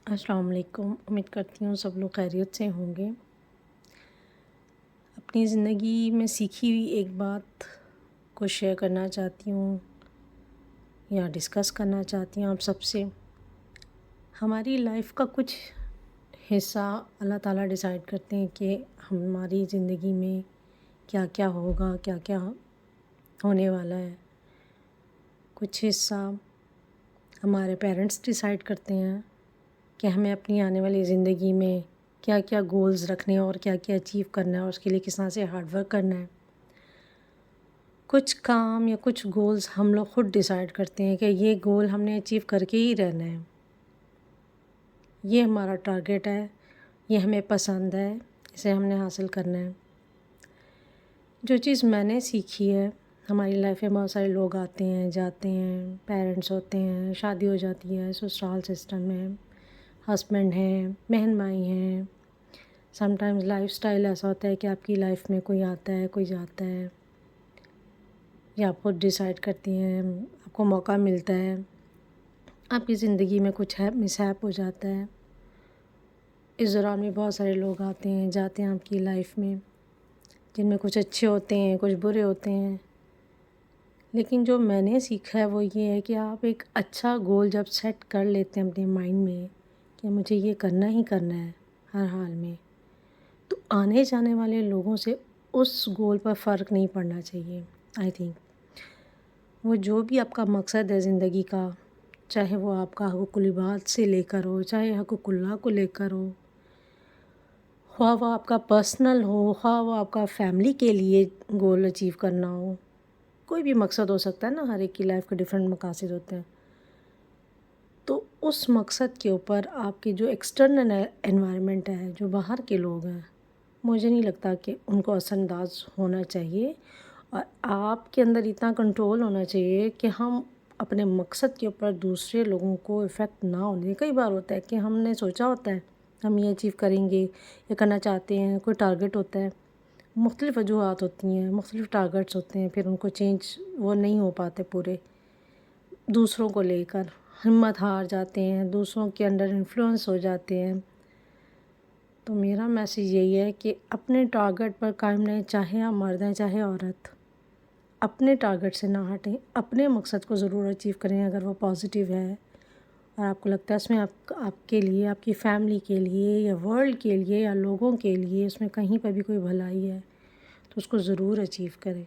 السلام علیکم۔ امید کرتی ہوں سب لوگ خیریت سے ہوں گے۔ اپنی زندگی میں سیکھی ہوئی ایک بات کو شیئر کرنا چاہتی ہوں یا ڈسکس کرنا چاہتی ہوں آپ سب سے۔ ہماری لائف کا کچھ حصہ اللہ تعالیٰ ڈیسائیڈ کرتے ہیں کہ ہماری زندگی میں کیا کیا ہوگا، کیا کیا ہونے والا ہے۔ کچھ حصہ ہمارے پیرنٹس ڈیسائیڈ کرتے ہیں کہ ہمیں اپنی آنے والی زندگی میں کیا کیا گولز رکھنے ہیں اور کیا کیا اچیو کرنا ہے اور اس کے لیے کس طرح سے ہارڈ ورک کرنا ہے۔ کچھ کام یا کچھ گولز ہم لوگ خود ڈیسائیڈ کرتے ہیں کہ یہ گول ہم نے اچیو کر کے ہی رہنا ہے، یہ ہمارا ٹارگیٹ ہے، یہ ہمیں پسند ہے، اسے ہم نے حاصل کرنا ہے۔ جو چیز میں نے سیکھی ہے، ہماری لائف میں بہت سارے لوگ آتے ہیں جاتے ہیں، پیرنٹس ہوتے ہیں، شادی ہو جاتی ہے، سسرال سسٹم ہے، ہسبینڈ ہیں، بہن بھائی ہیں۔ سم ٹائمز لائف سٹائل ایسا ہوتا ہے کہ آپ کی لائف میں کوئی آتا ہے کوئی جاتا ہے، یا آپ خود ڈیسائیڈ کرتی ہیں، آپ کو موقع ملتا ہے، آپ کی زندگی میں کچھ مس ہیپ ہو جاتا ہے۔ اس دوران میں بہت سارے لوگ آتے ہیں جاتے ہیں آپ کی لائف میں، جن میں کچھ اچھے ہوتے ہیں کچھ برے ہوتے ہیں۔ لیکن جو میں نے سیکھا ہے وہ یہ ہے کہ آپ ایک اچھا گول جب سیٹ کر لیتے ہیں اپنے مائنڈ میں کہ مجھے یہ کرنا ہی کرنا ہے ہر حال میں، تو آنے جانے والے لوگوں سے اس گول پر فرق نہیں پڑنا چاہیے۔ آئی تھنک وہ جو بھی آپ کا مقصد ہے زندگی کا، چاہے وہ آپ کا حقوق العباد سے لے کر ہو، چاہے حقوق اللہ کو لے کر ہو، خواہ وہ آپ کا پرسنل ہو، خواہ وہ آپ کا فیملی کے لیے گول اچیو کرنا ہو، کوئی بھی مقصد ہو سکتا ہے نا، ہر ایک کی لائف کے ڈیفرنٹ مقاصد ہوتے ہیں۔ تو اس مقصد کے اوپر آپ کے جو ایکسٹرنل انوائرمنٹ ہے، جو باہر کے لوگ ہیں، مجھے نہیں لگتا کہ ان کو اثر انداز ہونا چاہیے، اور آپ کے اندر اتنا کنٹرول ہونا چاہیے کہ ہم اپنے مقصد کے اوپر دوسرے لوگوں کو افیکٹ نہ ہونے۔ کئی بار ہوتا ہے کہ ہم نے سوچا ہوتا ہے ہم یہ اچیو کریں گے، یہ کرنا چاہتے ہیں، کوئی ٹارگیٹ ہوتا ہے، مختلف وجوہات ہوتی ہیں، مختلف ٹارگیٹس ہوتے ہیں، پھر ان کو چینج وہ نہیں ہو پاتے پورے، دوسروں کو لے کر ہمت ہار جاتے ہیں، دوسروں کے انڈر انفلوئنس ہو جاتے ہیں۔ تو میرا میسیج یہی ہے کہ اپنے ٹارگیٹ پر قائم رہیں، چاہے آپ مرد ہیں چاہے عورت، اپنے ٹارگیٹ سے نہ ہٹیں، اپنے مقصد کو ضرور اچیو کریں اگر وہ پازیٹیو ہے اور آپ کو لگتا ہے اس میں آپ کے لیے، آپ کی فیملی کے لیے یا ورلڈ کے لیے یا لوگوں کے لیے اس میں کہیں پر بھی کوئی بھلائی ہے، تو اس کو ضرور اچیو کریں۔